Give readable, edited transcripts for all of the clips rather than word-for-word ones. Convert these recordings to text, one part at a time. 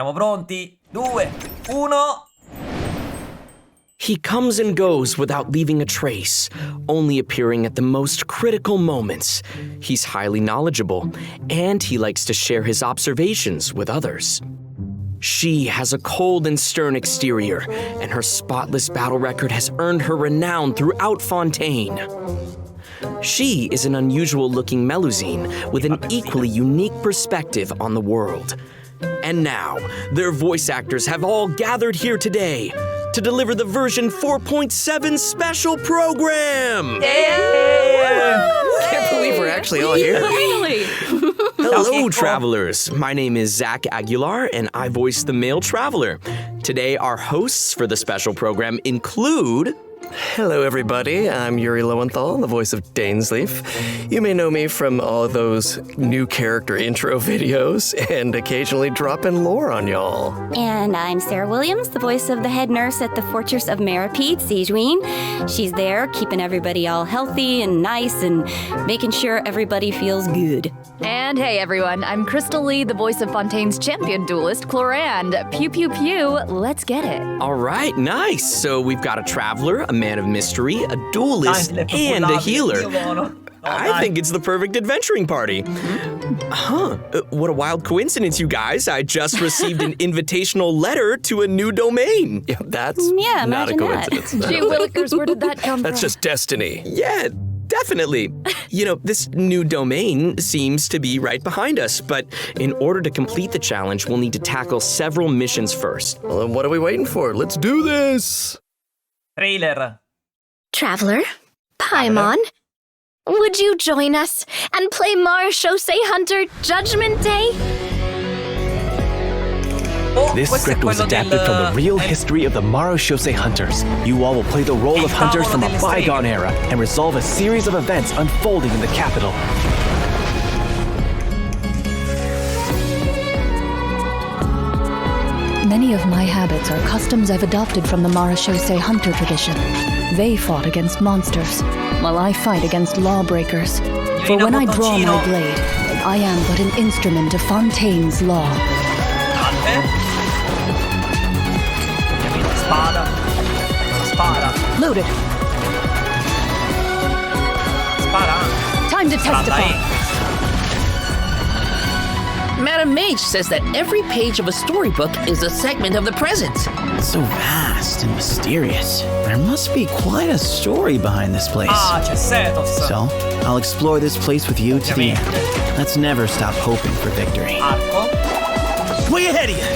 Siamo pronti? 2, 1... He comes and goes without leaving a trace, only appearing at the most critical moments. He's highly knowledgeable, and he likes to share his observations with others. She has a cold and stern exterior, and her spotless battle record has earned her renown throughout Fontaine. She is an unusual-looking Melusine with an equally unique perspective on the world. And now, their voice actors have all gathered here today to deliver the version 4.7 special program! Can't believe we're actually all here. Finally! Hello, travelers. My name is Zach Aguilar, and I voice the male traveler. Today, our hosts for the special program include... Hello, everybody. I'm Yuri Lowenthal, the voice of Dainslef. You may know me from all those new character intro videos and occasionally dropping lore on y'all. And I'm Sarah Williams, the voice of the head nurse at the Fortress of Maripede, Sigewinne. She's there keeping everybody all healthy and nice and making sure everybody feels good. And hey everyone, I'm Crystal Lee, the voice of Fontaine's champion duelist, Clorinde. Pew pew pew, let's get it. All right, nice. So we've got a traveler, a man of mystery, a duelist, and a healer. I think it's the perfect adventuring party. What a wild coincidence, you guys. I just received an invitational letter to a new domain. Yeah, that's not a coincidence. Gee willikers, where did that come from? That's just destiny. Yeah, definitely. You know, this new domain seems to be right behind us, but in order to complete the challenge, we'll need to tackle several missions first. Well, then what are we waiting for? Let's do this! Trailer. Traveler, Paimon, would you join us and play Marechaussee Hunter Judgment Day? This script was adapted from the real history of the Marechaussee Hunters. You all will play the role of hunters from a bygone era and resolve a series of events unfolding in the capital. Many of my habits are customs I've adopted from the Marechaussee Hunter tradition. They fought against monsters, while I fight against lawbreakers. For when I draw my blade, I am but an instrument of Fontaine's law. Spada. Spada. Loaded. Spada. Time to testify. Madam Mage says that every page of a storybook is a segment of the present. So vast and mysterious. There must be quite a story behind this place. C'è Sethos. So, I'll explore this place with you to the end. Let's never stop hoping for victory. Archon. Way ahead of you!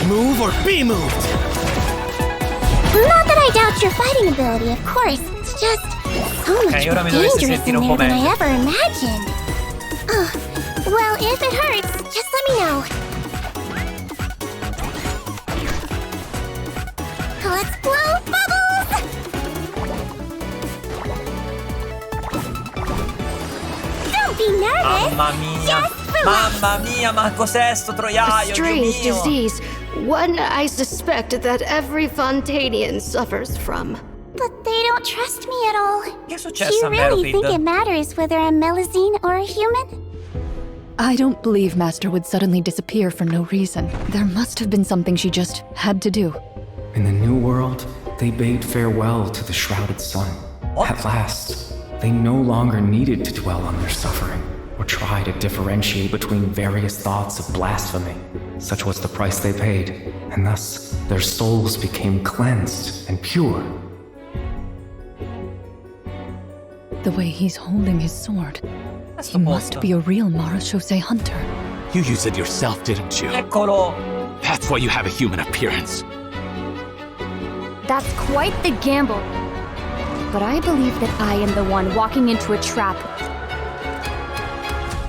Move or be moved! Not that I doubt your fighting ability, of course. It's just so much more dangerous in there than I ever imagined. Well, if it hurts, just let me know. Let's blow bubbles! Don't be nervous! Mamma mia! Mamma mia, ma cos'è sto troiaio? A strange disease. One I suspect that every Fontainian suffers from. But they don't trust me at all. Che è Do successo you a really Maripede? think it matters whether I'm Melusine or a human? I don't believe Master would suddenly disappear for no reason. There must have been something she just had to do. In the new world, they bade farewell to the shrouded sun. What? At last, they no longer needed to dwell on their suffering, or try to differentiate between various thoughts of blasphemy. Such was the price they paid, and thus their souls became cleansed and pure. The way he's holding his sword. He must be a real Marechaussee Hunter. You used it yourself, didn't you? Eccolo. That's why you have a human appearance. That's quite the gamble. But I believe that I am the one walking into a trap.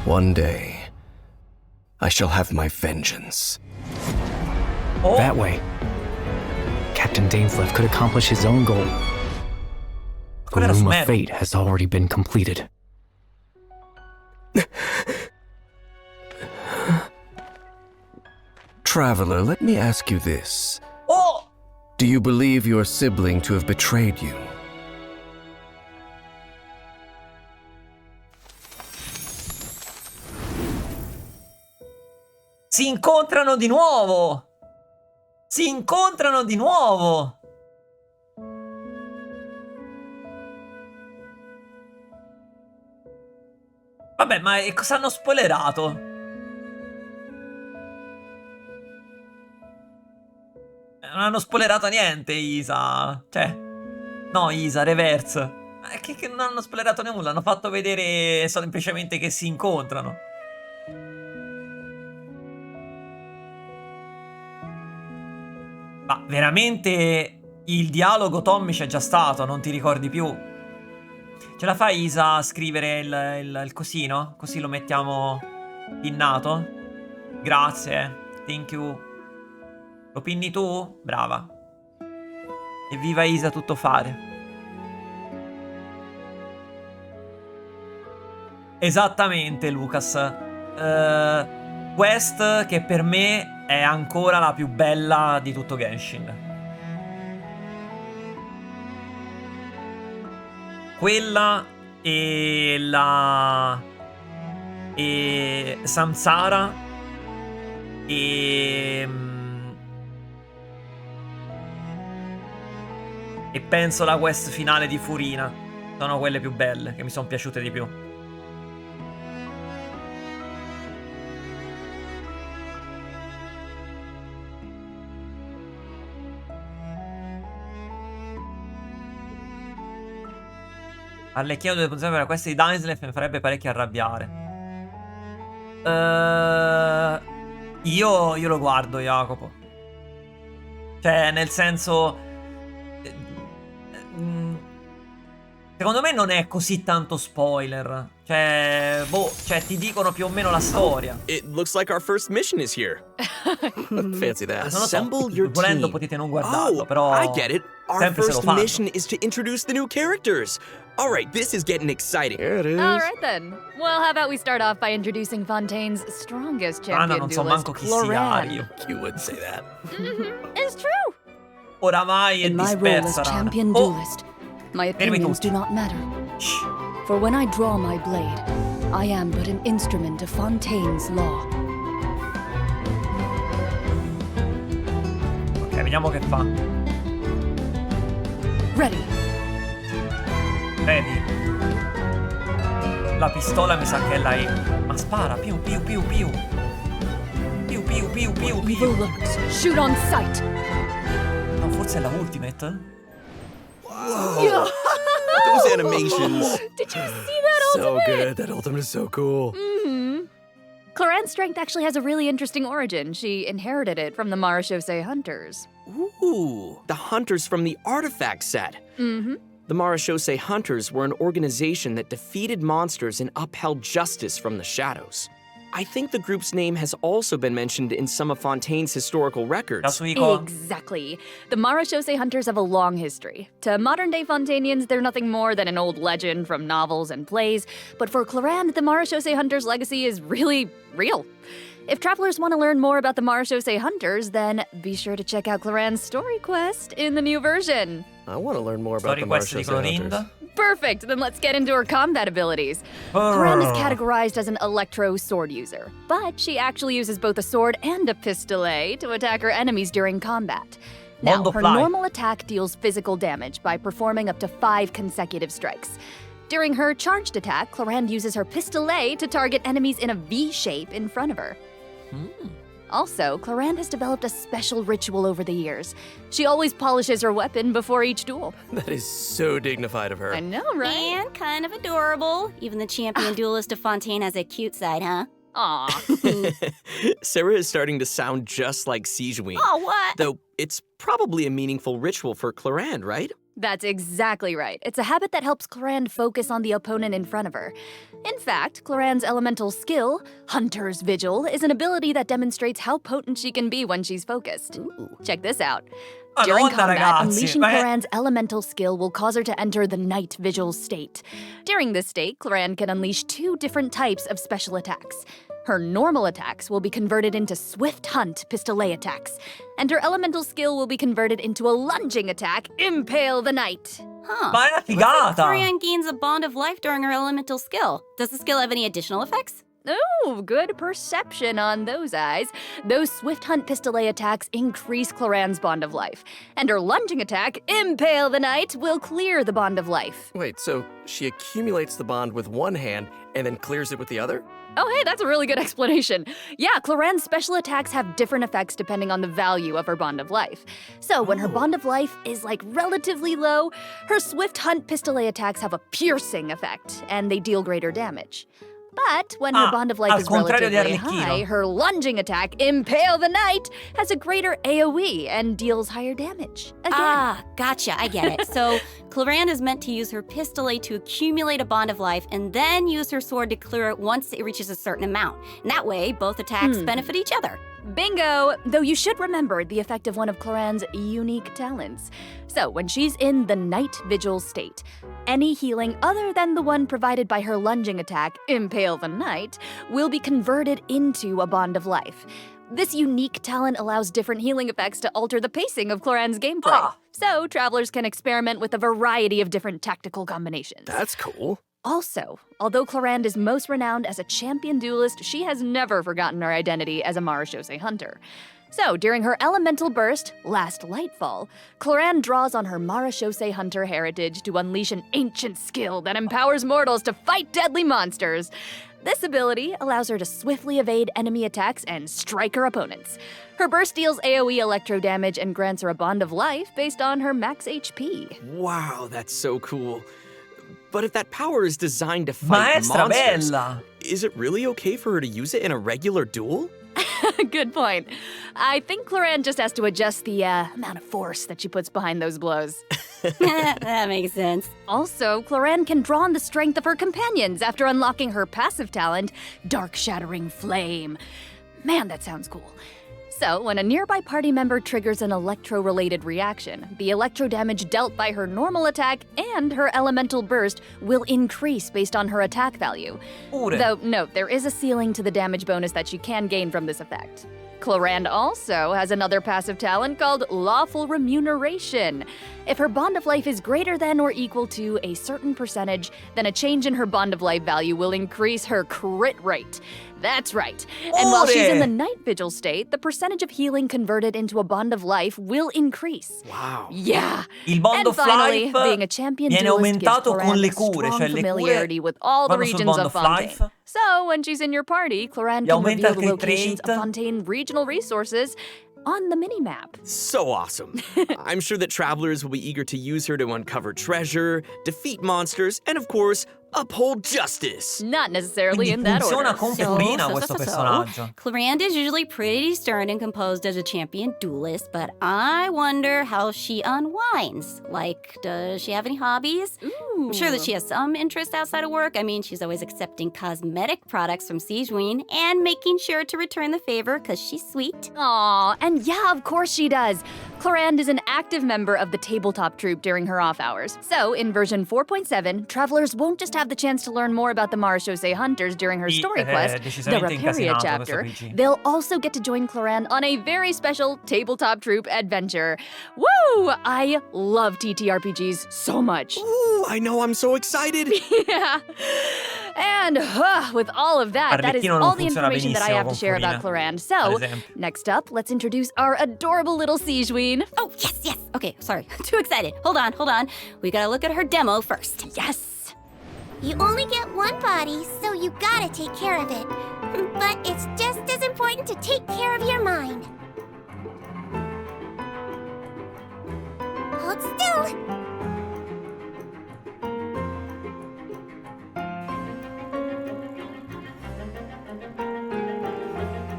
One day, I shall have my vengeance. That way, Captain Dainslef could accomplish his own goal. The Loom of Fate has already been completed. Traveler, let me ask you this. Oh! Do you believe your sibling to have betrayed you? Si incontrano di nuovo! Si incontrano di nuovo! Vabbè, ma cosa hanno spoilerato? Non hanno spoilerato niente, Isa. Cioè, no, Isa, reverse. Che non hanno spoilerato nulla, hanno fatto vedere semplicemente che si incontrano. Ma veramente il dialogo Tommy c'è già stato, non ti ricordi più? Ce la fai, Isa, a scrivere il cosino? Così lo mettiamo pinnato? Grazie, thank you. Lo pinni tu? Brava. Evviva Isa, tutto fare. Esattamente, Lucas. Quest che per me è ancora la più bella di tutto Genshin. Quella e la... e Samsara e penso la quest finale di Furina sono quelle più belle, che mi sono piaciute di più. Arlecchino 2.0 per la quest di Dainslef mi farebbe parecchio arrabbiare. Io lo guardo, Jacopo. Cioè, nel senso... secondo me non è così tanto spoiler. Cioè, boh, cioè ti dicono più o meno la storia. It looks like our first mission is here. Fancy that. Assemble your Volendo team. potete non guardarlo, però... I get it. Our sempre se lo first fanno. mission is to introduce the new characters. All right, this is getting exciting. Here it is. All right then. Well, how about we start off by introducing Fontaine's strongest champion non so duelist, manco chi sia io. You wouldn't say that. It's true. Oramai è In my role as dispersa, Rana. champion duelist, my opinions do not matter. For when I draw my blade, I am but an instrument of Fontaine's law. Ok, vediamo che fa. Ready. Vedi? La pistola mi sa che è la E. Ma spara, più, più, più, più. Più, più, più, più, più. Evil looks. Shoot on sight. No, forse è la ultimate? Whoa. Those animations. Did you see that So ultimate? good. That ultimate is so cool. Cloranne's strength actually has a really interesting origin. She inherited it from the Marashose hunters. Ooh, the hunters from the artifact set. The Marashose Hunters were an organization that defeated monsters and upheld justice from the shadows. I think the group's name has also been mentioned in some of Fontaine's historical records. Exactly. The Marashose hunters have a long history. To modern-day Fontainians, they're nothing more than an old legend from novels and plays, but for Clorinne, the Marashose hunters' legacy is really real. If travelers want to learn more about the Marashose hunters, then be sure to check out Clorinne's story quest in the new version. I want to learn more about the quest di Marashose Hunters. Clorinde. Perfect, then let's get into her combat abilities. Clorinne is categorized as an electro sword user, but she actually uses both a sword and a pistolet to attack her enemies during combat. Now, her normal attack deals physical damage by performing up to 5 consecutive strikes. During her charged attack, Clorinde uses her pistolet to target enemies in a V shape in front of her. Also, Clorinde has developed a special ritual over the years. She always polishes her weapon before each duel. That is so dignified of her. I know, right? And kind of adorable. Even the champion duelist of Fontaine has a cute side, huh? Aw. Sarah is starting to sound just like Sigewinne. Oh, what? Though it's probably a meaningful ritual for Clorinde, right? That's exactly right. It's a habit that helps Clorinde focus on the opponent in front of her. In fact, Clorinde's elemental skill, Hunter's Vigil, is an ability that demonstrates how potent she can be when she's focused. Check this out. During combat, unleashing Clorinde's elemental skill will cause her to enter the Night Vigil state. During this state, Clorinde can unleash 2 different types of special attacks. Her normal attacks will be converted into Swift Hunt pistolet attacks, and her elemental skill will be converted into a lunging attack, Impale the Night. Huh. Ma è una figata! Clorinde gains a bond of life during her elemental skill. Does the skill have any additional effects? Ooh, good perception on those eyes. Those Swift Hunt Pistolet attacks increase Clorande's Bond of Life. And her lunging attack, Impale the Knight, will clear the Bond of Life. Wait, so she accumulates the bond with one hand and then clears it with the other? Oh, hey, that's a really good explanation. Yeah, Clorande's special attacks have different effects depending on the value of her Bond of Life. So when her Bond of Life is, relatively low, her Swift Hunt Pistolet attacks have a piercing effect, and they deal greater damage. But when her Bond of Life is relatively high, her lunging attack, Impale the Knight, has a greater AoE and deals higher damage. Again. Gotcha, I get it. So Clorinde is meant to use her pistolet to accumulate a Bond of Life and then use her sword to clear it once it reaches a certain amount. And that way, both attacks benefit each other. Bingo! Though you should remember the effect of one of Clorande's unique talents. So, when she's in the Night Vigil state, any healing other than the one provided by her lunging attack, Impale the Knight, will be converted into a Bond of Life. This unique talent allows different healing effects to alter the pacing of Clorande's gameplay. So, travelers can experiment with a variety of different tactical combinations. That's cool. Also, although Clorinde is most renowned as a champion duelist, she has never forgotten her identity as a Marechaussee hunter. So, during her elemental burst, Last Lightfall, Clorinde draws on her Marechaussee hunter heritage to unleash an ancient skill that empowers mortals to fight deadly monsters. This ability allows her to swiftly evade enemy attacks and strike her opponents. Her burst deals AoE electro damage and grants her a Bond of Life based on her max HP. Wow, that's so cool. But if that power is designed to fight monsters, is it really okay for her to use it in a regular duel? Good point. I think Clorinde just has to adjust the amount of force that she puts behind those blows. That makes sense. Also, Clorinde can draw on the strength of her companions after unlocking her passive talent, Dark Shattering Flame. Man, that sounds cool. So, when a nearby party member triggers an electro-related reaction, the electro damage dealt by her normal attack and her elemental burst will increase based on her attack value. Though, note, there is a ceiling to the damage bonus that she can gain from this effect. Clorinde also has another passive talent called Lawful Remuneration. If her Bond of Life is greater than or equal to a certain percentage, then a change in her Bond of Life value will increase her crit rate. That's right. And while she's in the Night Vigil state, the percentage of healing converted into a Bond of Life will increase. Wow. Yeah. Il Bond of finally, Life being a champion viene duelist gives aumentato con le Clorinde cure, strong cioè le familiarity cure with all the vanno sul regions Bond of of Fontaine. Life. So when she's in your party, Clorinde Gli can aumenta reveal the il crit locations rate. of Fontaine regional resources on the minimap. So awesome. I'm sure that travelers will be eager to use her to uncover treasure, defeat monsters, and of course, uphold justice. Not necessarily Quindi in that order. funziona con Furina questo personaggio. Clorinde is usually pretty stern and composed as a champion duelist, but I wonder how she unwinds. Like, does she have any hobbies? I'm sure that she has some interest outside of work. I mean, she's always accepting cosmetic products from Sigewinne and making sure to return the favor because she's sweet. Aw, and yeah, of course she does. Clorinde is an active member of the tabletop troupe during her off hours. So, in version 4.7, travelers won't just have the chance to learn more about the Marechaussee hunters during her story quest, the Raparia chapter. They'll also get to join Clorinde on a very special tabletop troupe adventure. Woo! I love TTRPGs so much. Ooh, I know, I'm so excited. Yeah. And with all of that, that is all the information that I have to share about Clorinde. So, next up, let's introduce our adorable little Sigewinne. Oh, yes. Okay, sorry, too excited. Hold on. We gotta look at her demo first. Yes. You only get one body, so you gotta take care of it. But it's just as important to take care of your mind. Hold still.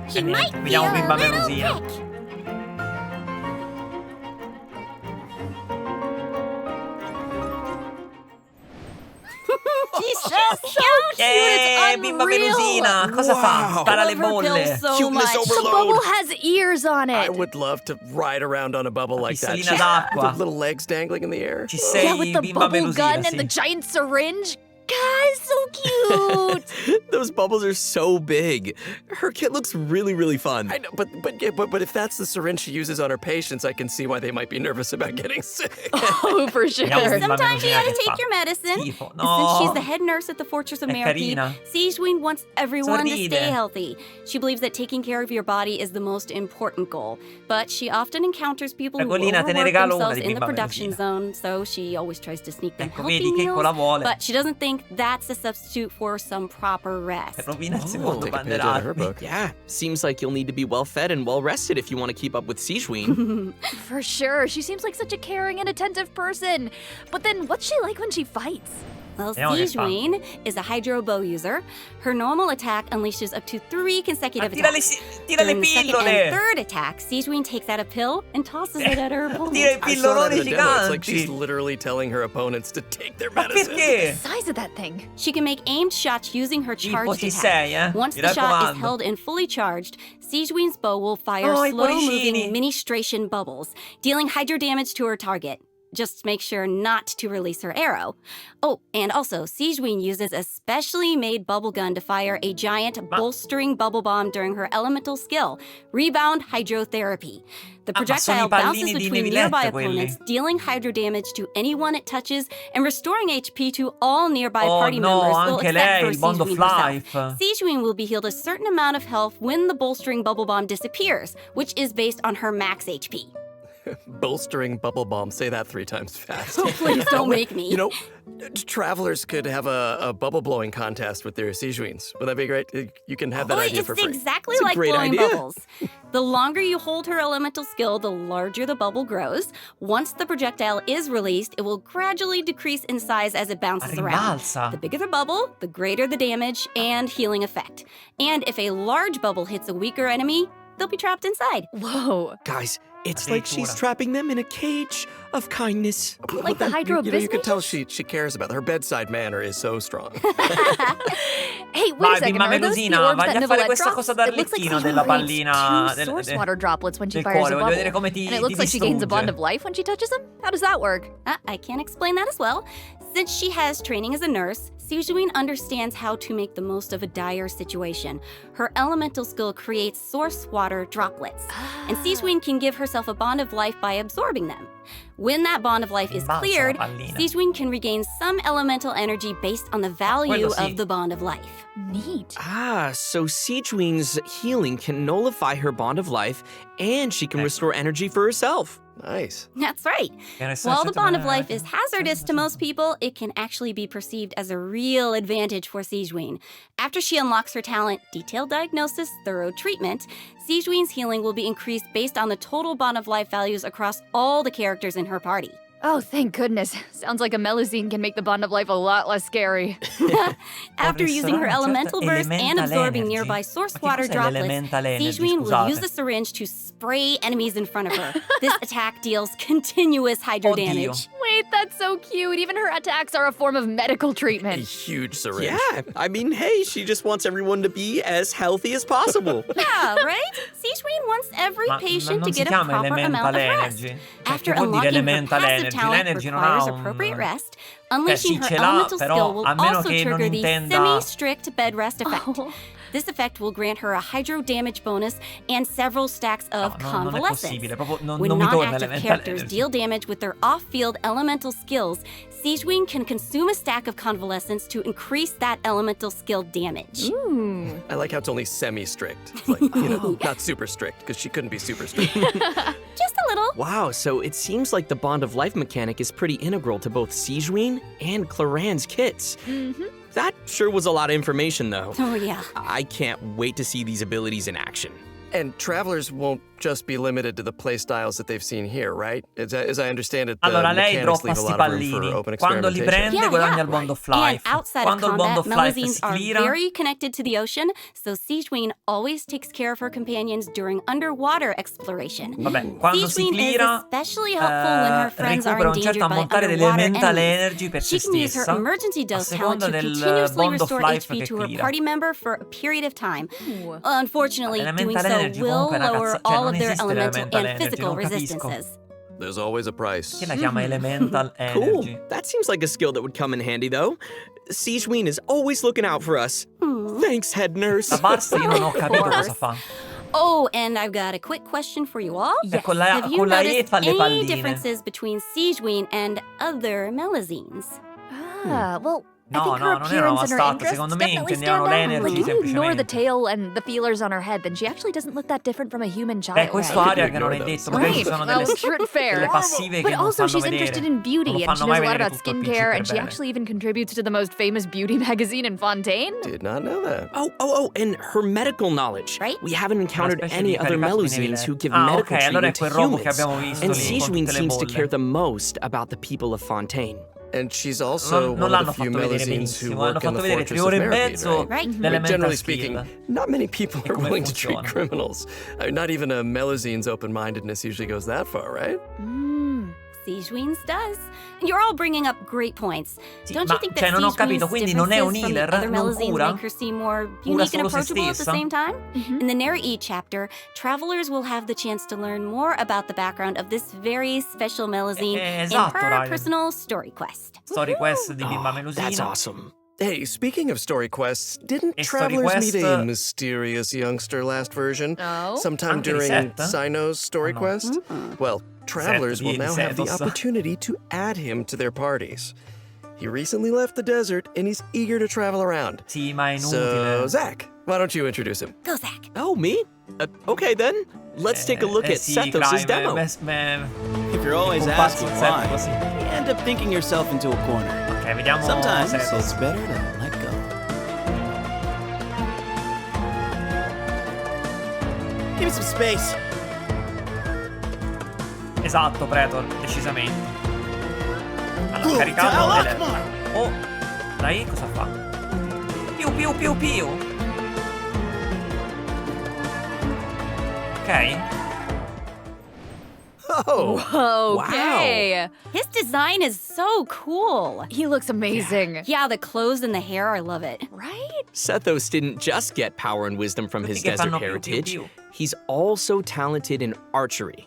She might feel a little prick. She's so cute! It's Bimba unreal! Melusina, cosa fa? Spara le bolle. So Cuteness much. overload. The bubble has ears on it. I would love to ride around on a bubble like that. Pistolina d'acqua. With little legs dangling in the air. Ci sei, Yeah, with the Bimba bubble Melusina, gun sì. and the giant syringe. Guys, so cute! Those bubbles are so big. Her kit looks really, really fun. I know, but if that's the syringe she uses on her patients, I can see why they might be nervous about getting sick. Oh, for sure. Sometimes you gotta take your medicine. No. Since she's the head nurse at the Fortress of Meraki, Sigewinne wants everyone to stay healthy. She believes that taking care of your body is the most important goal, but she often encounters people who overwork themselves in the production zone, so she always tries to sneak them healthy meals, but she doesn't think that's a substitute for some proper rest. Yeah, seems like you'll need to be well fed and well rested if you want to keep up with Sigewinne. For sure. She seems like such a caring and attentive person. But then what's she like when she fights? Well, Sigewinne is a hydro bow user. Her normal attack unleashes up to 3 consecutive attacks. During the second and third attack, Sigewinne takes out a pill and tosses it at her opponent. I saw that in the demo. It's like she's literally telling her opponents to take their medicine. The size of that thing. She can make aimed shots using her charged attack. Once the shot is held and fully charged, Sigewinne's bow will fire slow-moving ministration bubbles, dealing hydro damage to her target. Just make sure not to release her arrow. Oh, and also, Sigewinne uses a specially made bubble gun to fire a giant bolstering bubble bomb during her elemental skill, Rebound Hydrotherapy. The projectile bounces between nearby opponents, dealing hydro damage to anyone it touches and restoring HP to all nearby party members, except for Sigewinne herself. Sigewinne will be healed a certain amount of health when the bolstering bubble bomb disappears, which is based on her max HP. Bolstering bubble bomb. Say that 3 times fast. Oh, please don't make me. You know, travelers could have a bubble blowing contest with their Sigewinnes. Would that be great? You can have that idea for free. It's exactly like blowing bubbles. The longer you hold her elemental skill, the larger the bubble grows. Once the projectile is released, it will gradually decrease in size as it bounces around. The bigger the bubble, the greater the damage and healing effect. And if a large bubble hits a weaker enemy, they'll be trapped inside. Whoa. Guys, it's like she's trapping them in a cage of kindness. Like the hydro business? You can tell she cares about them. Her bedside manner is so strong. Hey, wait a second. Are those the orbs that Nicolette drops? It looks like she creates 2 source water droplets when she fires a bubble. And it looks like she gains a bond of life when she touches them? How does that work? I can explain that as well. Since she has training as a nurse, Sigewinne understands how to make the most of a dire situation. Her elemental skill creates source water droplets, and Sigewinne can give herself a bond of life by absorbing them. When that bond of life is cleared, Sigewinne can regain some elemental energy based on the value of the bond of life. Neat. So Sigewinne's healing can nullify her bond of life, and she can restore energy for herself. Nice. That's right. While the bond of life is hazardous to most people, it can actually be perceived as a real advantage for Sigewinne. After she unlocks her talent, Detailed Diagnosis, Thorough Treatment, Sigewinne's healing will be increased based on the total bond of life values across all the characters in her party. Oh, thank goodness. Sounds like a Melusine can make the bond of life a lot less scary. After using her elemental burst and absorbing nearby source water droplets, Sigewinne will use the syringe to spray enemies in front of her. This attack deals continuous hydro damage. Wait, that's so cute. Even her attacks are a form of medical treatment. A huge syringe. Yeah, I mean, hey, she just wants everyone to be as healthy as possible. Yeah, right? Sigewinne wants every patient to get a proper amount of rest. After unlocking her passive talent requires appropriate rest, unleashing her elemental skill will also trigger the semi-strict bed rest effect. This effect will grant her a hydro damage bonus and several stacks of convalescence. When non-active characters deal damage with their off-field elemental skills, Sigewinne can consume a stack of convalescence to increase that elemental skill damage. Ooh. I like how it's only semi-strict. Like, you know, not super strict, because she couldn't be super strict. Just a little. Wow, so it seems like the bond of life mechanic is pretty integral to both Sigewinne and Clorinde's kits. That sure was a lot of information, though. Oh, yeah. I can't wait to see these abilities in action. And travelers won't just be limited to the playstyles that they've seen here, right? As I understand it, the allora, lei mechanics droppa leave a sti lot of room for pallini. open Quando li experimentation. prende, guadagna il bond of life. And outside Quando of il bond combat, of life Melusines si are cleara, very connected to the ocean, so Sigewinne always takes care of her companions during underwater exploration. Vabbè, quando si Sigewinne cleara, is especially helpful when her friends are recupera un endangered certo by ammontare di underwater elemental enemies. energy per She se can use her stessa, emergency a dose talent seconda to del continuously bond of restore life HP che to her cleara. party member for a period of time. Ooh. Unfortunately, doing Elemental so energy will comunque, lower ragazza, cioè all non of their esiste elemental l'elemental and energy, physical non capisco. resistances. There's always a price. Chi la chiama Elemental Energy? Cool. That seems like a skill that would come in handy, though. Sigewinne is always looking out for us. Thanks, head nurse. La Barsta io non ho capito cosa fa. Oh, and I've got a quick question for you all. Yes. Con la Have you E noticed fa le any palline. differences between Sigewinne and other Melazines? Well, I No, think her no, non era appearance and her stat, interests secondo me definitely intendevano stand out. l'energy Like, you ignore the semplicemente. tail and the feelers on her head, then she actually doesn't look that different from a human child. Beh, questo Aria che non è detto, magari ci Right, sono well, delle fair. passive But che non also fanno she's vedere. interested in beauty, Non lo and she fanno knows mai a lot vedere about tutto il skincare, principe and she bene. actually even contributes to the most famous beauty magazine in Fontaine. Did not know that. Oh, and her medical knowledge. Right? We haven't encountered specie any di other caricato di Melazines Neville. who give Ah, medical ok, allora è treatment quel to robo che humans. abbiamo visto And lì, con Sigewinne tutte le seems to bolle. care the most about the people of Fontaine. And she's also Non one l'hanno of the few fatto vedere Melazines who benissimo, hanno work in fatto the vedere 3 Fortress of ore e Mermaid, mezzo right? l'elemental Generally skill. speaking, not many people are come willing to treat funziona. criminals. Not even a Melazine's open-mindedness usually goes that far, right? Sigewinne's does. You're all bringing up great points. Sì, Don't ma you think cioè that non ho capito, Sigewinne's quindi non è un differences healer, from the other non Melazines cura? make her seem more Cura unique and solo se approachable at the stessa? same time? In the Narrate chapter, travelers will have the chance to learn more about the background of this very special Melazine esatto, in her Ryan. personal story quest. Story quest di Bimba Melusina. That's awesome. Hey, speaking of story quests, didn't E story travelers meet quest- a mysterious youngster last version? Oh? Sometime Anche di during Seth? Cyno's story Oh, no. quest? Well, travelers will di now have the Sethos. opportunity to add him to their parties. He recently left the desert and he's eager to travel around. Sì, ma è So, inutile. Zach, why don't you introduce him? Go, Zach. Oh, me? Okay, then. Let's take a look at sì, Sethos' Crime, demo. If you're always un asking pazzo why, così. you end up thinking yourself into a corner. Ok, vediamo Sometimes Sethos. it's better to let go. Give me some space. Esatto, Pretor, decisamente. Allora, caricato Eterni. Oh, dai, cosa fa? Piu. Ok. Oh, Okay. His design is so cool. He looks amazing. Yeah, the clothes and the hair, I love it. Right? Sethos didn't just get power and wisdom from his Tutti che desert fanno piu, heritage. piu. He's also talented in archery.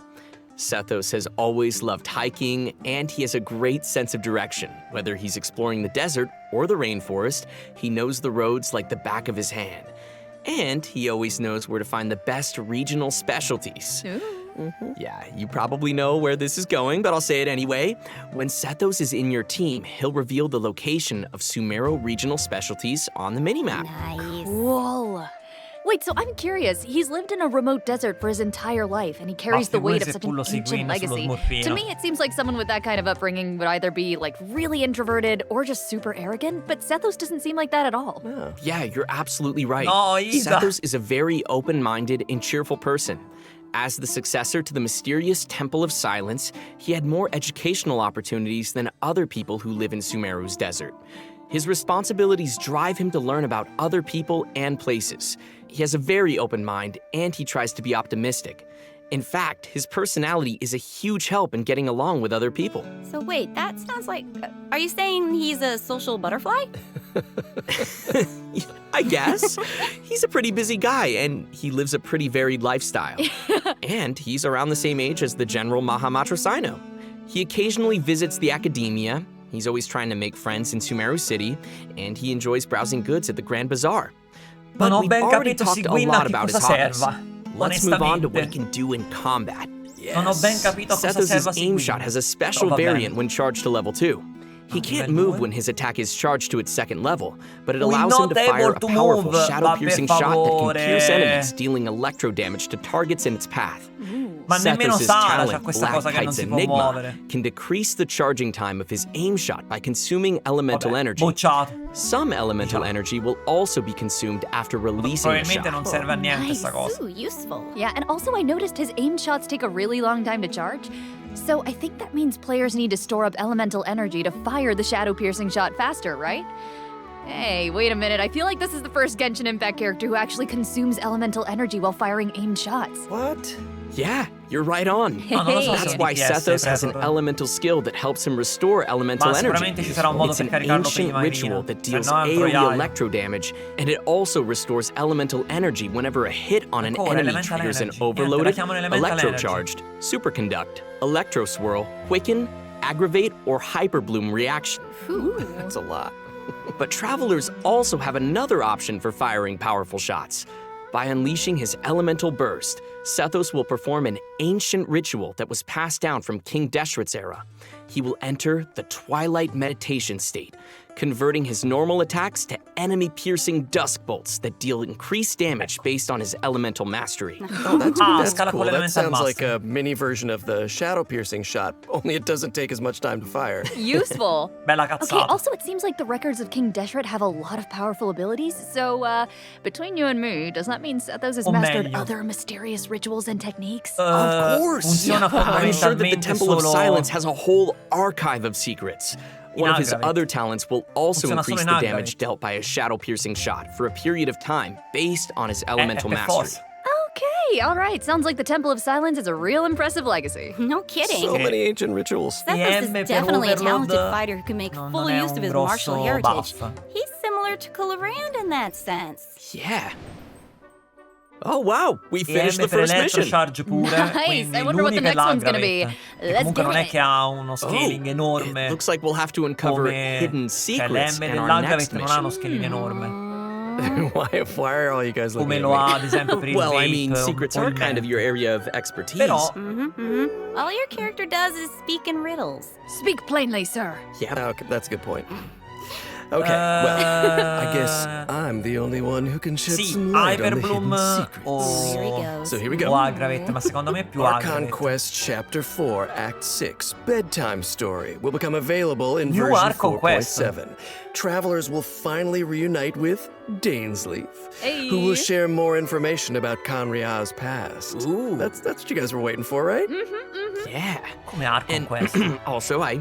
Sethos has always loved hiking, and he has a great sense of direction. Whether he's exploring the desert or the rainforest, he knows the roads like the back of his hand. And he always knows where to find the best regional specialties. Yeah, you probably know where this is going, but I'll say it anyway. When Sethos is in your team, he'll reveal the location of Sumeru regional specialties on the minimap. Nice. Cool. Wait, so I'm curious. He's lived in a remote desert for his entire life, and he carries the weight of such an ancient legacy. To me, it seems like someone with that kind of upbringing would either be, like, really introverted or just super arrogant, but Sethos doesn't seem like that at all. Yeah, you're absolutely right. No, Isa. Sethos is a very open-minded and cheerful person. As the successor to the mysterious Temple of Silence, he had more educational opportunities than other people who live in Sumeru's desert. His responsibilities drive him to learn about other people and places. He has a very open mind, and he tries to be optimistic. In fact, his personality is a huge help in getting along with other people. So wait, that sounds like... are you saying he's a social butterfly? I guess. He's a pretty busy guy, and he lives a pretty varied lifestyle. And he's around the same age as the General Mahamatra Cyno. He occasionally visits the academia. He's always trying to make friends in Sumeru City, and he enjoys browsing goods at the Grand Bazaar. But Non ho we've ben already capito talked a Sigewinne lot a che about his cosa hobbies. serva. Let's move on to what he Onestamente. can do in combat. Non ho ben capito a cosa Sethos' serva aim Sigewinne. shot has a special Oh, va bene. variant when charged to level 2. He can't livello move 2? when his attack is charged to its second level, but it We're allows him not to fire able a to powerful move, shadow-piercing per shot that can favore. pierce enemies, dealing electro damage to targets in its path. Ma nemmeno Sethos' Sara c'ha talent, questa Black cosa che non Kite's si può Enigma, muovere. can decrease the charging time of his aim shot by consuming elemental Vabbè, energy. bocciato. Some elemental energy will also be consumed after releasing the Probabilmente shot. non serve a niente sta cosa. Ooh, useful. Yeah, and also I noticed his aim shots take a really long time to charge. So I think that means players need to store up elemental energy to fire the shadow-piercing shot faster, right? Hey, wait a minute. I feel like this is the first Genshin Impact character who actually consumes elemental energy while firing aimed shots. What? Yeah, you're right on. That's why Sethos has an elemental skill that helps him restore elemental energy. It's an ancient ritual that deals AoE electro damage, and it also restores elemental energy whenever a hit on an enemy triggers an overloaded, electrocharged, superconduct, electro swirl, quicken, aggravate, or hyperbloom reaction. That's a lot. But travelers also have another option for firing powerful shots. By unleashing his elemental burst, Sethos will perform an ancient ritual that was passed down from King Deshret's era. He will enter the Twilight Meditation state, converting his normal attacks to enemy-piercing dusk bolts that deal increased damage based on his elemental mastery. Oh, that's cool. That sounds like a mini version of the shadow-piercing shot, only it doesn't take as much time to fire. Useful. Bella cazzata. Okay, also it seems like the records of King Deshret have a lot of powerful abilities, so between you and me, does that mean Sethos has mastered other mysterious rituals and techniques? Of course! I'm sure that the Temple of Silence has a whole archive of secrets. One of his other talents will also increase the damage dealt by a shadow-piercing shot for a period of time based on his elemental mastery. Okay, alright. Sounds like the Temple of Silence is a real impressive legacy. No kidding. So many ancient rituals. Sethos is definitely a talented fighter who can make full use of his martial heritage. He's similar to Clorinde in that sense. Yeah. Oh wow, we finished the first mission. Charge pure, nice, I wonder what the next one's gonna be. Let's comunque non è che ha uno scaling enorme. It looks like we'll have to uncover hidden secrets in our next mission. Non ha uno scaling enorme. Why are all you guys looking Come lo ha ad esempio per il Well, I mean, secrets are kind of your area of expertise. Però all your character does is speak in riddles. Speak plainly, sir. Yeah, okay, that's a good point. Okay, well, I guess I'm the only one who can shed some light on the hidden secrets. So here we go. Agravate, ma secondo me è più Archon Quest Chapter 4, Act 6, Bedtime Story will become available in New version Archon 4.7. Travelers will finally reunite with Dainslef, who will share more information about Conria's past. Ooh. That's what you guys were waiting for, right? Yeah. Come Archon Quest. Also, I,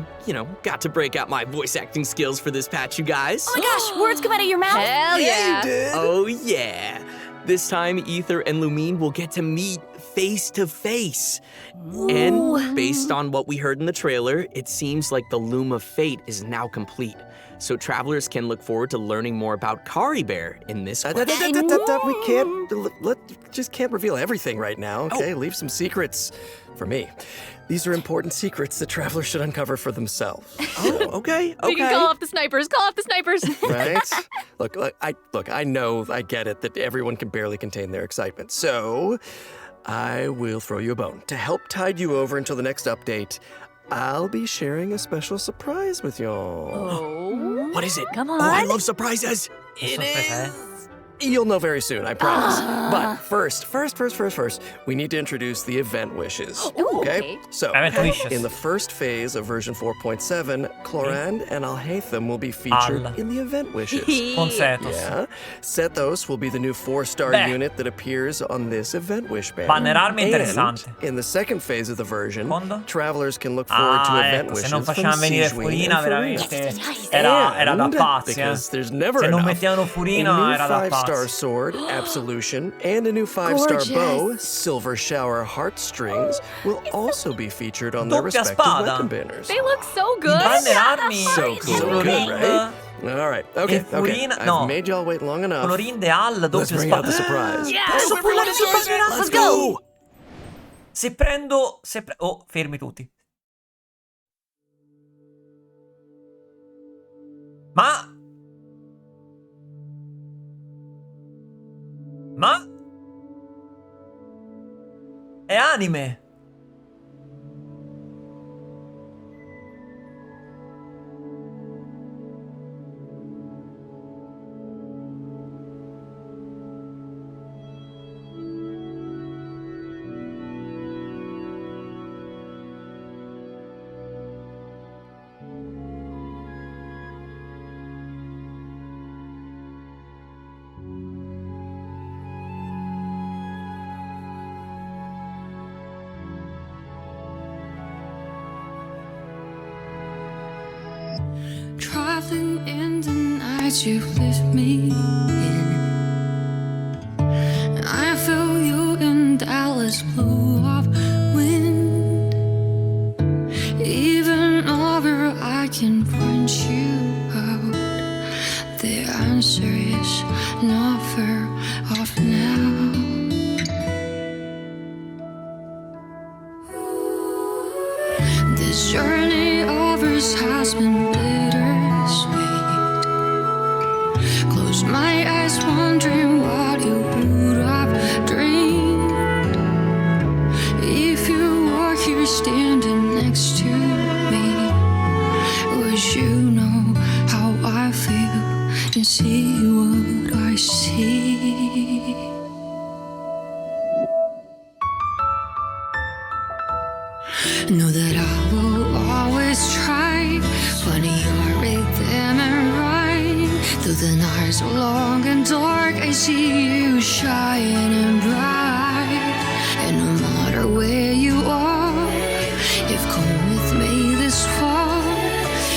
got to break out my voice acting skills for this patch, you guys. Oh my gosh, words come out of your mouth? Hell yeah. You did. Oh yeah. This time, Ether and Lumine will get to meet face to face. And based on what we heard in the trailer, it seems like the Loom of Fate is now complete. So travelers can look forward to learning more about Kari Bear in this quest. We just can't reveal everything right now, okay? Leave some secrets for me. These are important secrets that travelers should uncover for themselves. Okay. We can call off the snipers. Call off the snipers. Right? Look, I know, I get it that everyone can barely contain their excitement. So, I will throw you a bone. To help tide you over until the next update, I'll be sharing a special surprise with y'all. Oh. What is it? Come on. Oh, I love surprises. It is. You'll know very soon, I promise. But first, we need to introduce the event wishes. Okay? So, in the first phase of version 4.7, Clorinde and Alhaitham will be featured in the event wishes. Con Sethos. Yeah. Sethos will be the new 4-star unit that appears on this event wish banner. Bannerarmi interessante. And in the second phase of the version, travelers can look forward to event wishes se non from facevano venire Sigewinne Furina, veramente era da pazzi. Because there's never se non enough. mettevano Furina, era da pazzi. 5-star sword, Absolution, and a new 5-star bow, Silver Shower Heartstrings, will also be featured on their respective weapon banners. They look so good. So cool, so good, right? All right, okay. I've made y'all wait long enough. Clorinde al Let's bring out the surprise. Yes! Let's go! Se prendo... Oh, fermi tutti. Ma... È anime! nights you've left me in. I feel you in Dallas blue of wind. Even over I can point you out. The answer is not far off now. This journey of ours has been bittersweet. Close my eyes wondering what you would have dreamed if you were here standing next to me. Would you know how I feel and see what I see? Know that I will always try, funny your rhythm and rhyme. Through the nights so long and dark, I see you shining bright. And no matter where you are, you've come with me this far,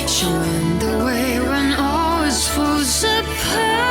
showing the way when all is falls apart.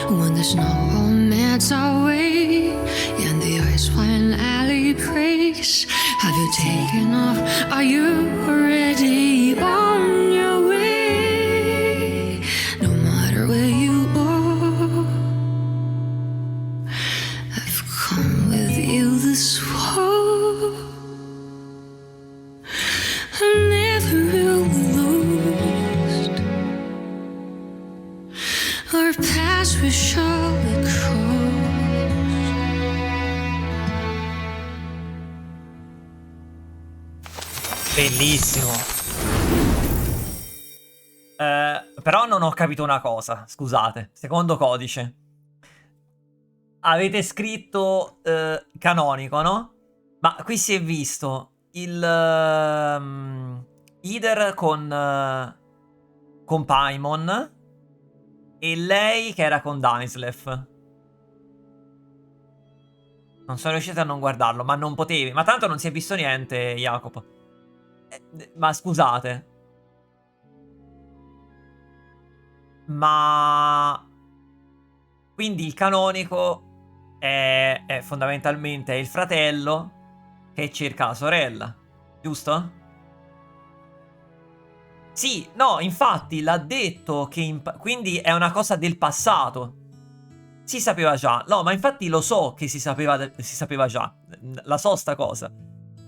When the snow melts away and the ice finally breaks, have you taken off? Are you already on your way? No matter where you are, I've come with you this far. I'm never really lost. Our paths we shall cross. Bellissimo. Però non ho capito una cosa, scusate. Secondo codice. Avete scritto canonico, no? Ma qui si è visto il Ider con Paimon e lei che era con Dainslef. Non sono riuscito a non guardarlo, ma non potevi. Ma tanto non si è visto niente, Jacopo. Ma scusate. Ma quindi il canonico è fondamentalmente il fratello che cerca la sorella, giusto? Sì, no, infatti l'ha detto che quindi è una cosa del passato. Si sapeva già. No, ma infatti lo so che si sapeva già. La so sta cosa.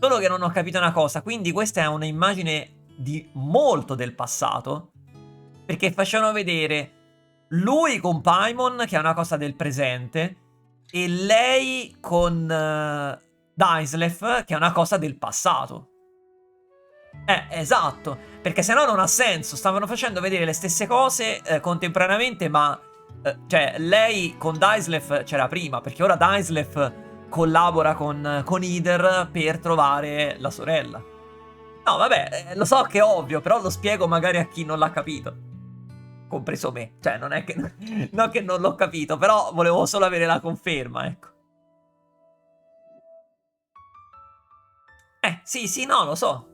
Solo che non ho capito una cosa. Quindi questa è un'immagine di molto del passato, perché facevano vedere lui con Paimon, che è una cosa del presente, e lei con Dainslef, che è una cosa del passato. Esatto, perché sennò non ha senso. Stavano facendo vedere le stesse cose contemporaneamente, ma cioè lei con Dainslef c'era prima, perché ora Dainslef collabora con Ider per trovare la sorella. No, vabbè, lo so che è ovvio, però lo spiego magari a chi non l'ha capito, compreso me. Cioè, non è che non che non l'ho capito, però volevo solo avere la conferma, ecco. Sì, no, lo so.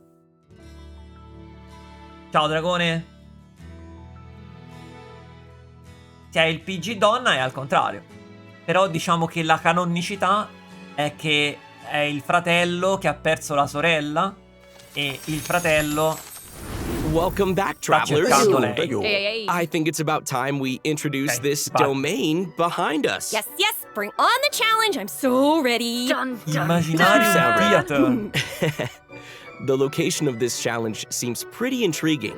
Ciao, dragone. Se hai il PG donna è al contrario. Però diciamo che la canonicità è che è il fratello che ha perso la sorella e il fratello Welcome back, travelers. I think it's about time we introduce this domain behind us. Yes, bring on the challenge. I'm so ready. Imaginarium. The location of this challenge seems pretty intriguing.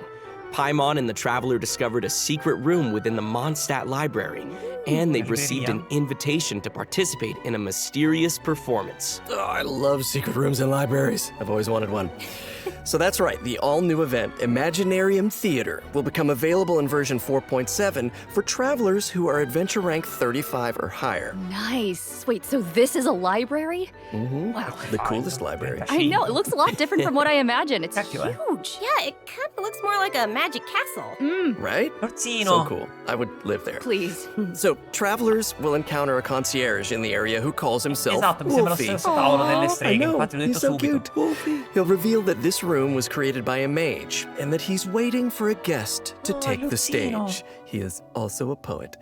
Paimon and the Traveler discovered a secret room within the Mondstadt Library, and they've received an invitation to participate in a mysterious performance. Oh, I love secret rooms in libraries. I've always wanted one. So that's right, the all-new event, Imaginarium Theater, will become available in version 4.7 for travelers who are adventure rank 35 or higher. Nice. Wait, so this is a library? Mm-hmm. Wow. The coolest library. I know, it looks a lot different from what I imagined. It's huge. Yeah, it kind of looks more like a magic castle. Right? So cool. I would live there. Please. So, travelers will encounter a concierge in the area who calls himself Esatto, mi sembra lo Wolfie. stesso tavolo delle streghe, infatti l'ho detto He's so subito. cute, Wolfie. He'll reveal that this room was created by a mage, and that he's waiting for a guest to take the Lucino. stage. He is also a poet.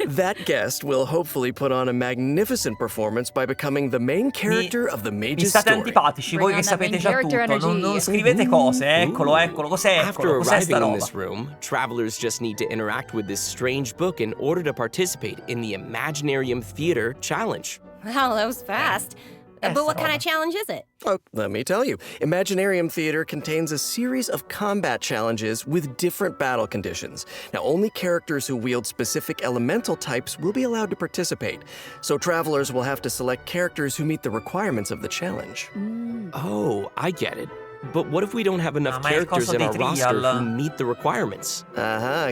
That guest will hopefully put on a magnificent performance by becoming the main character of the Mi mage's state story. antipatici, voi che sapete già tutto, non scrivete cose, eccolo, cos'è After cos'è arriving sta in roba? this room, travelers just need to interact with this strange book in order to participate in the Imaginarium Theater Challenge. Wow, that was fast. But what kind of challenge is it? Oh, let me tell you. Imaginarium Theater contains a series of combat challenges with different battle conditions. Now, only characters who wield specific elemental types will be allowed to participate, so travelers will have to select characters who meet the requirements of the challenge. Oh, I get it. But what if we don't have enough ma è il characters coso in dei our roster trial. who meet the requirements?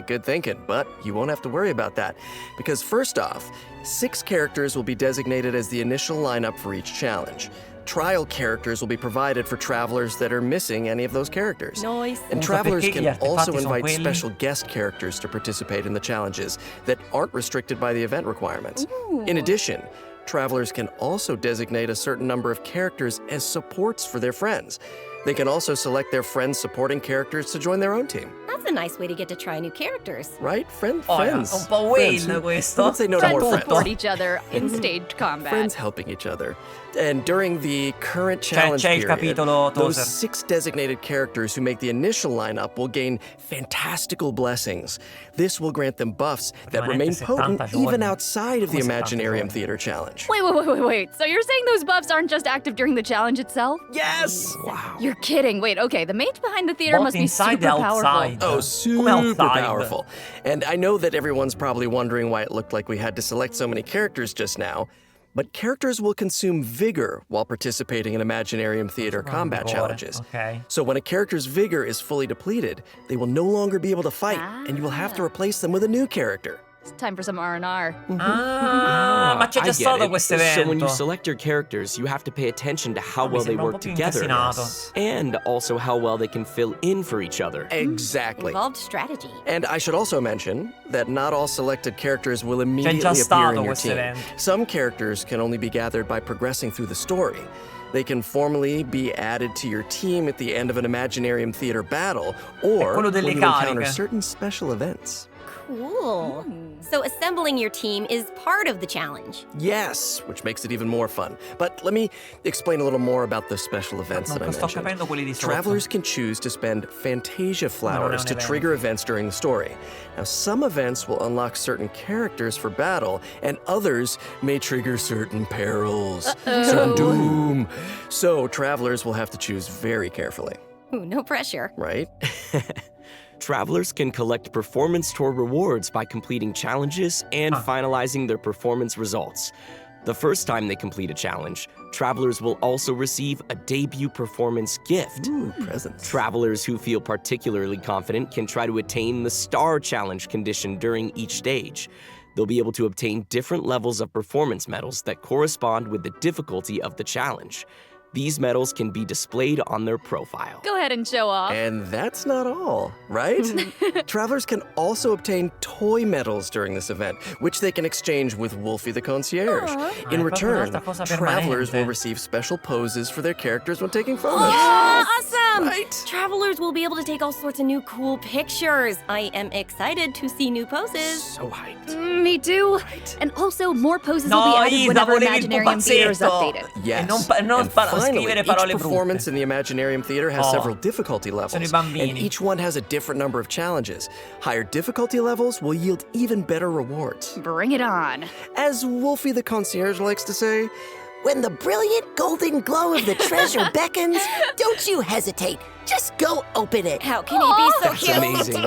Good thinking, but you won't have to worry about that. Because first off, 6 characters will be designated as the initial lineup for each challenge. Trial characters will be provided for travelers that are missing any of those characters. Nice. And Scusa, travelers perché gli can also artefatti sono invite quelli? special guest characters to participate in the challenges that aren't restricted by the event requirements. In addition, travelers can also designate a certain number of characters as supports for their friends. They can also select their friends' supporting characters to join their own team. That's a nice way to get to try new characters. Right? Friends. Un po' Wayne questo. Let's say no to more Friends friends. support each other in staged combat. Friends helping each other. And during the current challenge c'è il period, capitolo those Tozer. 6 designated characters who make the initial lineup will gain fantastical blessings. This will grant them buffs that remain potent even outside of the Imaginarium Theater Challenge. Wait. So you're saying those buffs aren't just active during the challenge itself? Yes! Wow. You're kidding. Wait, okay, the mage behind the theater Both must be inside super and outside. powerful. Oh, super outside. powerful. And I know that everyone's probably wondering why it looked like we had to select so many characters just now. But characters will consume vigor while participating in Imaginarium Theater combat challenges. Okay. So when a character's vigor is fully depleted, they will no longer be able to fight, and you will have to replace them with a new character. It's time for some R&R. Ma c'è I già get stato it. questo So when you evento. select your characters, you have to pay attention to how well they sembra un work po' più together, incasinato. and also how well they can fill in for each other. Exactly. Involved strategy. And I should also mention that not all selected characters will immediately già appear stato in your questo team. evento. Some characters can only be gathered by progressing through the story. They can formally be added to your team at the end of an Imaginarium Theater battle, or quello when delle you encounter cariche. certain special events. Cool. So assembling your team is part of the challenge. Yes, which makes it even more fun. But let me explain a little more about the special events that I Non sto mentioned. capendo quelli di sotto. Travelers can choose to spend Fantasia flowers un to evento. trigger events during the story. Now, some events will unlock certain characters for battle, and others may trigger certain perils, certain doom. So, travelers will have to choose very carefully, Ooh, no pressure. right? Travelers can collect performance toward rewards by completing challenges and finalizing their performance results. The first time they complete a challenge, travelers will also receive a debut performance gift. Ooh, presents. Travelers who feel particularly confident can try to attain the Star Challenge condition during each stage. They'll be able to obtain different levels of performance medals that correspond with the difficulty of the challenge. These medals can be displayed on their profile. Go ahead and show off. And that's not all, right? Travelers can also obtain toy medals during this event, which they can exchange with Wolfie the Concierge. In return, un'altra cosa travelers will permanente. receive special poses for their characters when taking photos. Awesome! Right? Travelers will be able to take all sorts of new cool pictures. I am excited to see new poses. So hyped. Me too. And also, more poses No, will be added Isa, whenever volevi il Imaginarium Theater is pupazzetto. updated. Yes. E non And finally, scrivere each parole performance brutte. in the Imaginarium Theater has Oh. several difficulty levels. Sono i bambini. And each one has a different number of challenges. Higher difficulty levels will yield even better rewards. Bring it on. As Wolfie the Concierge likes to say, When the brilliant golden glow of the treasure beckons, don't you hesitate. Just go open it. How can he be so that's cute? amazing.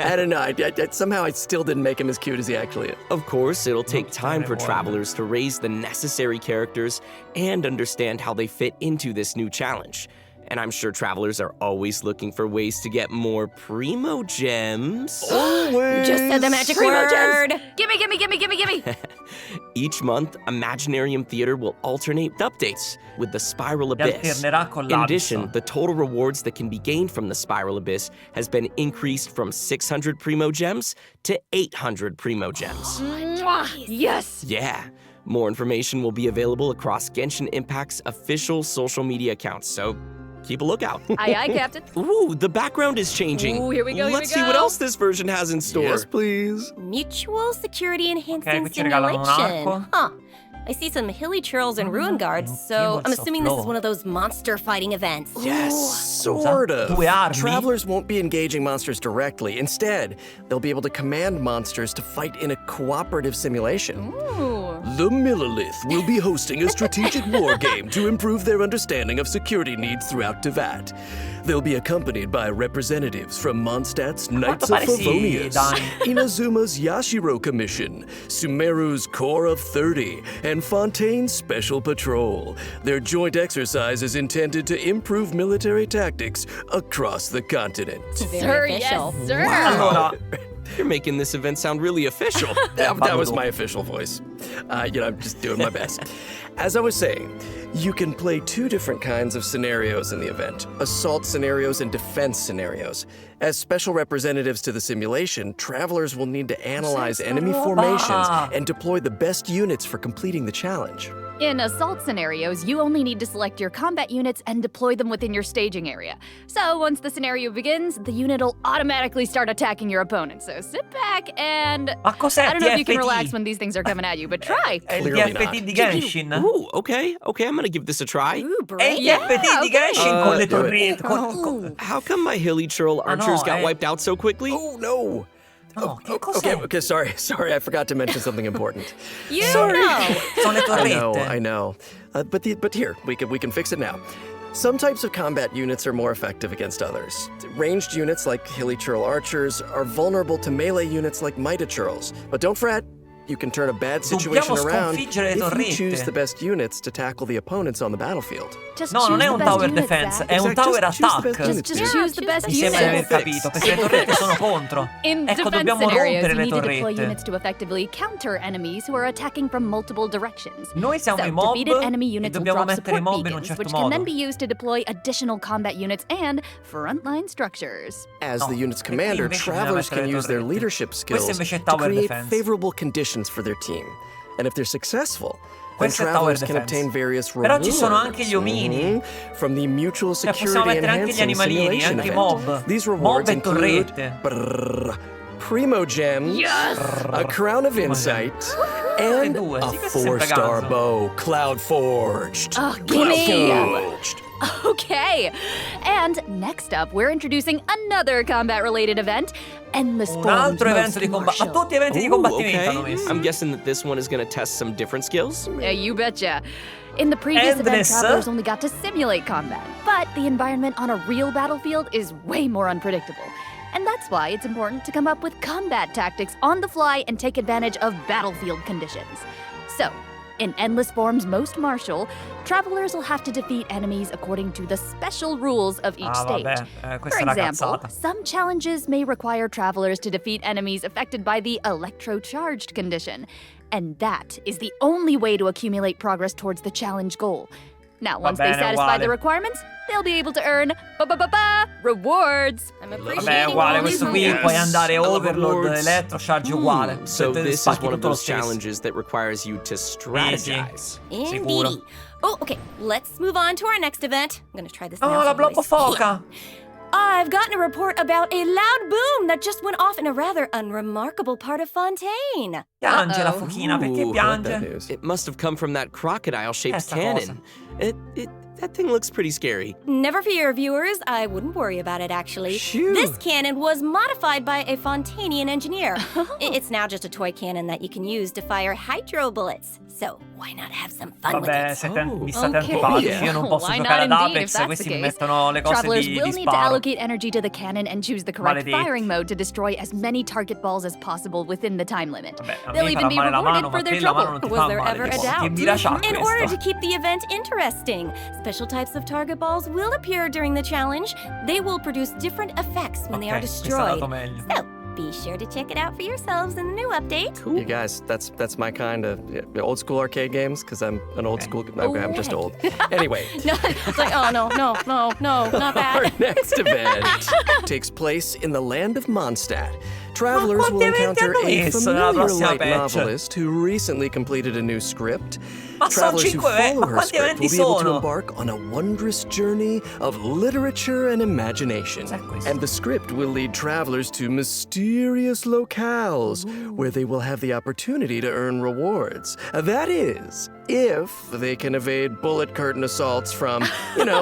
I don't know, somehow I still didn't make him as cute as he actually is. Of course, it'll take time for travelers to raise the necessary characters and understand how they fit into this new challenge. And I'm sure travelers are always looking for ways to get more Primo Gems. You just said the magic word. Gimme. Each month, Imaginarium Theater will alternate with updates with the Spiral Abyss. Alternerà con In l'Abyss. addition, the total rewards that can be gained from the Spiral Abyss has been increased from 600 Primo Gems to 800 Primo Gems. Yes! Yeah. More information will be available across Genshin Impact's official social media accounts, so keep a lookout. Aye, Captain. Ooh, the background is changing. Ooh, here we go, Let's see what else this version has in store. Yes, please. Mutual security enhancing Ok, qui ci regalano un simulation. arco. Huh. I see some hilly churls and ruin guards, so I'm assuming this is one of those monster fighting events. Yes, sort of. Due armi? Travelers won't be engaging monsters directly. Instead, they'll be able to command monsters to fight in a cooperative simulation. The Millilith will be hosting a strategic war game to improve their understanding of security needs throughout Teyvat. They'll be accompanied by representatives from Mondstadt's Knights of pare sì, Favonius, dai. Inazuma's Yashiro Commission, Sumeru's Corps of 30, and Fontaine's Special Patrol. Their joint exercise is intended to improve military tactics across the continent. Sir, yes, sir. Allora, You're making this event sound really official. That was my official voice. I'm just doing my best. As I was saying, you can play two different kinds of scenarios in the event: assault scenarios and defense scenarios. As special representatives to the simulation, travelers will need to analyze enemy formations and deploy the best units for completing the challenge. In assault scenarios, you only need to select your combat units and deploy them within your staging area. So once the scenario begins, the unit will automatically start attacking your opponent. So sit back and... Ma cos'è I don't know if you can TFT? relax when these things are coming at you, but try. È il Clearly TFT not. di Genshin. Ooh, okay, I'm gonna give this a try. Ooh, È brave. il TFT di Genshin con le do it. torrette. How come my hilly churl archers got wiped out so quickly? Oh, no! No, che cos'è? Okay, sorry, I forgot to mention something important. You know. Sono le I torrette. know. But here, we can fix it now. Some types of combat units are more effective against others. Ranged units like hilly churl archers are vulnerable to melee units like mighty churls. But don't fret, you can turn a bad situation Dobbiamo around sconfiggere le if you choose torrette. the best units to tackle the opponents on the battlefield. Just No, non choose è the un best tower units, defense, Zach. è un Exact, tower just choose the attack. best units, Just dude. choose the best Mi sembra di units. aver capito, perché le torrette sono contro. In Ecco, defense dobbiamo scenarios, rompere you le need to deploy units torrette. to effectively counter enemies who are attacking from multiple directions. Noi siamo So, i mob defeated enemy e units will dobbiamo drop mettere i support mob in un beacons, certo which can then modo. be used to deploy additional combat units and frontline structures. As No, the unit's perché commander, invece bisogna travelers mettere can le use their torrette? leadership Questo skills invece è to tower create defense. favorable conditions for their team. And if they're successful, then Questo è tower travelers can defense. obtain various Però rewards. ci sono anche gli omini. From the mutual Cioè, security possiamo mettere anche gli enhancing animalini, simulation anche i event. mob. These Mob rewards e include torrette. Primo Gems, a Crown of Insight, and due, a sì, questo è sempre 4-star ganzo. bow, Cloud Forged. Oh, Cloud gimme! Forged. Okay. And next up, we're introducing another combat-related event, Endless Un Forms altro evento Most di combattimento. Ma Martial. tutti eventi di combattimento hanno Okay. messo. I'm guessing that this one is gonna test some different skills. Yeah, you betcha. In the previous event, Endless. travelers only got to simulate combat, but the environment on a real battlefield is way more unpredictable. And that's why it's important to come up with combat tactics on the fly and take advantage of battlefield conditions. So, in Endless Forms Most Martial, travelers will have to defeat enemies according to the special rules of each stage. Vabbè, For questa è una example, cazzata. some challenges may require travelers to defeat enemies affected by the electro-charged condition, and that is the only way to accumulate progress towards the challenge goal. Now, once they bene, satisfy uguale. the requirements, they'll be able to earn rewards. I'm Vabbè, appreciating uguale, all questo these qui moves. puoi andare Overload, Rewards. Elettro, Charge uguale. So Te this is spacchi one of tutto lo those stesso. challenges that requires you to strategize. Sicuro. Indeed. Oh, okay. Let's move on to our next event. I'm gonna try this Oh, now. la blocco foca. I've gotten a report about a loud boom that just went off in a rather unremarkable part of Fontaine. Piange la fochina, perché Ooh, piange? It must have come from that crocodile-shaped Sta cannon. That thing looks pretty scary. Never fear, viewers. I wouldn't worry about it, actually. Phew. This cannon was modified by a Fontanian engineer. It's now just a toy cannon that you can use to fire hydro bullets. So, Why not have some fun Vabbè, with it? mi state antipatici, io non posso Why giocare not ad indeed, Apex, if questi that's mi the case. mettono le cose Travelers di will need to sparo. allocate energy to the cannon and choose the correct Maledetti. firing mode to destroy as many target balls as possible within the time limit. Vabbè, a They'll me even farà be male la rewarded mano, for ma their te la mano trouble. non ti Was fa there male. ever a Che doubt? mira c'ha In questo? order to keep the event interesting, special types of target balls will appear during the challenge. They will produce different effects when they are Ok, questo è destroyed. andato meglio. So, be sure to check it out for yourselves in the new update. You guys, that's my kind of old school arcade games, because I'm an old school. Okay, I'm just old. Anyway. No, it's like, oh, no, not that. Our next event takes place in the land of Mondstadt. Travelers will encounter a familiar light novelist who recently completed a new script. Travelers who follow her script will be able to embark on a wondrous journey of literature and imagination. And the script will lead travelers to mysterious locales where they will have the opportunity to earn rewards. That is, if they can evade bullet curtain assaults from,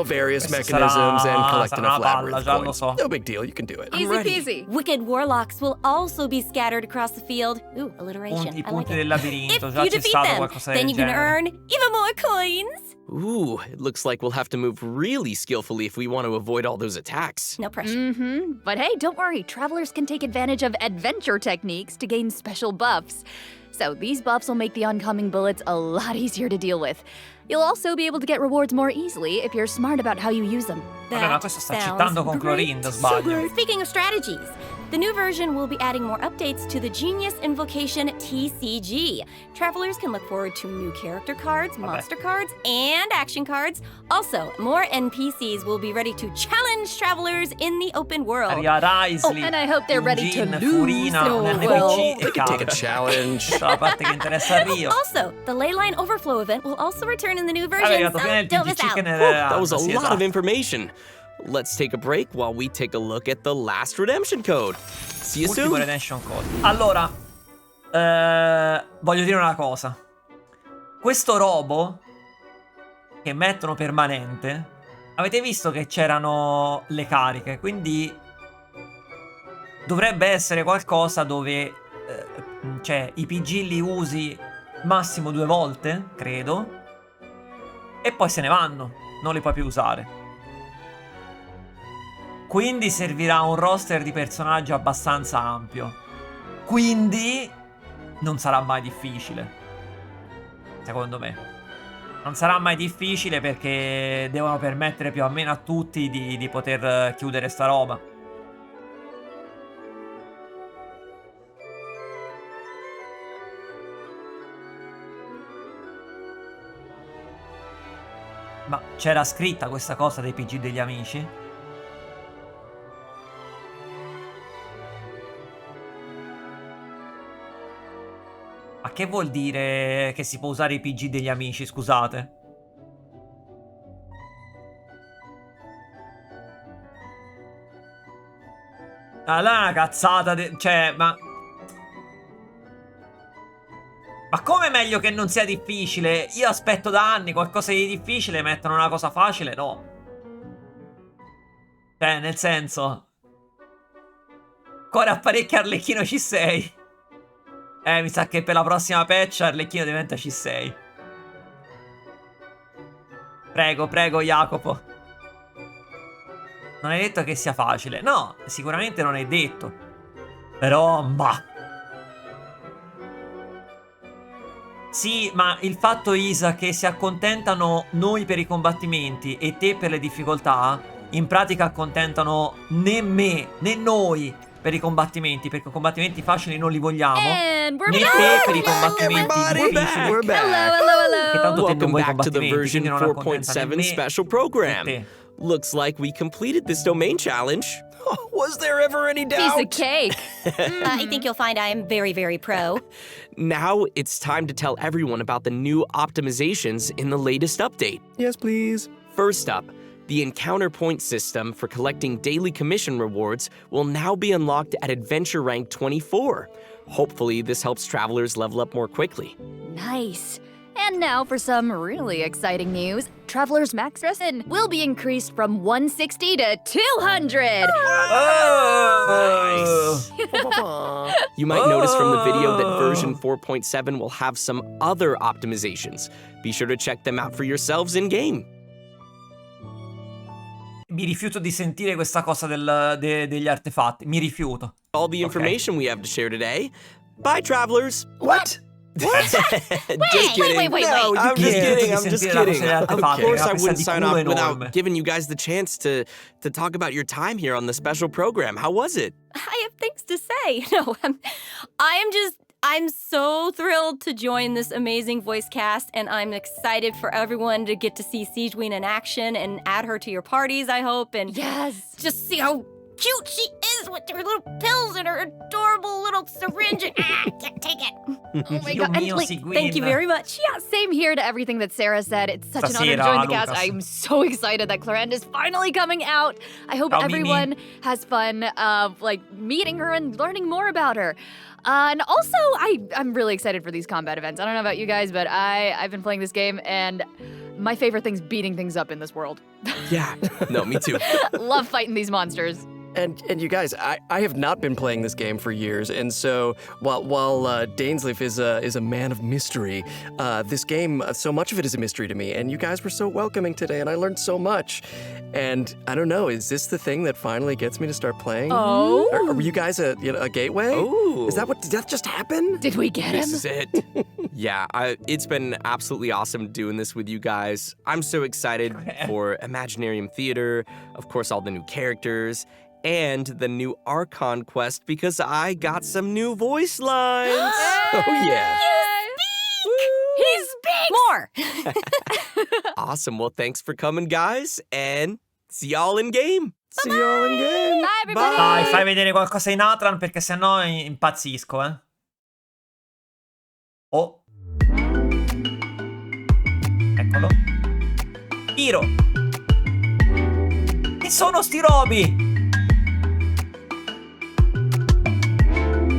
various mechanisms and collect enough labyrinth coins. No big deal, you can do it. Easy peasy. Wicked warlocks will also be scattered across the field. Ooh, alliteration. I I like punti it. del labirinto, If già you c'è defeat stato them, qualcosa then del you can genere. earn even more coins. Ooh, it looks like we'll have to move really skillfully if we want to avoid all those attacks. No pressure. Mm-hmm. But hey, don't worry. Travelers can take advantage of adventure techniques to gain special buffs. So these buffs will make the oncoming bullets a lot easier to deal with. You'll also be able to get rewards more easily if you're smart about how you use them. Vabbè, ma questo sta citando con Clorinde, sbaglio. Speaking of strategies, the new version will be adding more updates to the Genius Invocation TCG. Travelers can look forward to new character cards, monster cards, and action cards. Also, more NPCs will be ready to challenge travelers in the open world. Arriva Dainslef, and I hope they're ready to Furina, lose. NPC They can take a challenge. La parte che interessa a Rio. Also, the Leyline Overflow event will also return in the new version, Arrivato so prima il don't miss TGC che out. ne That was a sì, lot esatto. of information. Let's take a break while we take a look at the last redemption code. See you Ultimo soon. redemption code. Allora, voglio dire una cosa. Questo robo che mettono permanente, avete visto che c'erano le cariche, quindi dovrebbe essere qualcosa dove cioè i PG li usi massimo 2 volte, credo, e poi se ne vanno, non li puoi più usare. Quindi servirà un roster di personaggi abbastanza ampio. Quindi non sarà mai difficile, secondo me. Non sarà mai difficile perché devono permettere più o meno a tutti di poter chiudere sta roba. Ma c'era scritta questa cosa dei PG degli amici? Ma che vuol dire che si può usare i PG degli amici, scusate? Allora è una cazzata, cioè, ma come è meglio che non sia difficile? Io aspetto da anni qualcosa di difficile, mettono una cosa facile, no. Cioè, nel senso, ancora apparecchia Arlecchino C6. Mi sa che per la prossima patch Arlecchino diventa C6. Prego, prego, Jacopo. Non è detto che sia facile. No, sicuramente non è detto. Però, bah. Sì, ma il fatto, Isa, che si accontentano noi per i combattimenti e te per le difficoltà, in pratica accontentano né me, né noi per i combattimenti, perché i combattimenti facili non li vogliamo. Né te per i combattimenti difficili. We're back. Hello. Che tanto te non Welcome vuoi back to the combattimenti, version quindi non accontenta né 4.7 me special né program. te. Looks like we completed this domain challenge. Was there ever any doubt? Piece of cake. I think you'll find I am very, very pro. Now it's time to tell everyone about the new optimizations in the latest update. Yes, please. First up, the encounter point system for collecting daily commission rewards will now be unlocked at adventure rank 24. Hopefully, this helps travelers level up more quickly. Nice. And now for some really exciting news. Traveler's max lesson will be increased from 160 to 200. Oh, nice. You might notice from the video that version 4.7 will have some other optimizations. Be sure to check them out for yourselves in-game. Mi rifiuto di sentire questa cosa degli artefatti. Mi rifiuto. All the information we have to share today. Bye, travelers. What? What? Just kidding. Wait. No, I'm just kidding. I'm just kidding. Of course I wouldn't sign off without giving you guys the chance to talk about your time here on the special program. How was it? I have things to say. No, I'm so thrilled to join this amazing voice cast, and I'm excited for everyone to get to see Sigewinne in action and add her to your parties, I hope, and just see how cute she is with her little pills and her adorable little syringe. Can't take it. Oh my god. And, thank you very much. Yeah, same here to everything that Sarah said. It's such an honor to join the cast. I'm so excited that Clorinde is finally coming out. I hope everyone has fun meeting her and learning more about her. And also, I'm really excited for these combat events. I don't know about you guys, but I've been playing this game, and my favorite thing's beating things up in this world. Yeah, no, me too. Love fighting these monsters. And you guys, I have not been playing this game for years, and so while Dainslef is a man of mystery, this game, so much of it is a mystery to me, and you guys were so welcoming today, and I learned so much. And I don't know, is this the thing that finally gets me to start playing? Oh. Are you guys a gateway? Oh. Did that just happen? Did we get him? This is it. Yeah, it's been absolutely awesome doing this with you guys. I'm so excited for Imaginarium Theater, of course, all the new characters, and the new Archon quest because I got some new voice lines. Oh, yeah. He speaks! More! Awesome. Well, thanks for coming, guys, and see y'all in game. See y'all in game. Bye, everybody. Dai, fai vedere qualcosa di Natlan perché sennò impazzisco, eh. Oh. Eccolo. Tiro. Che sono sti robi?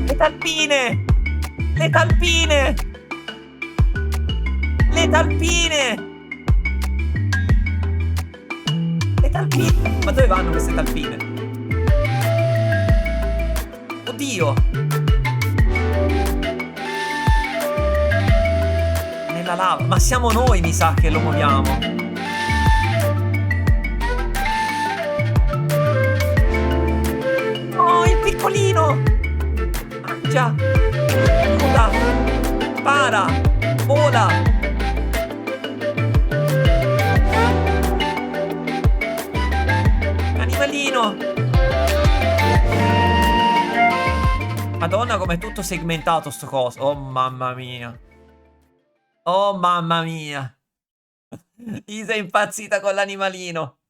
Le talpine! Le talpine! Le talpine! Le talpine! Ma dove vanno queste talpine? Oddio! Nella lava. Ma siamo noi, mi sa, che lo muoviamo. Oh, il piccolino! Già. Coda. Para. Vola. Animalino. Madonna, com'è tutto segmentato sto coso. Oh mamma mia. Oh mamma mia. Isa è impazzita con l'animalino.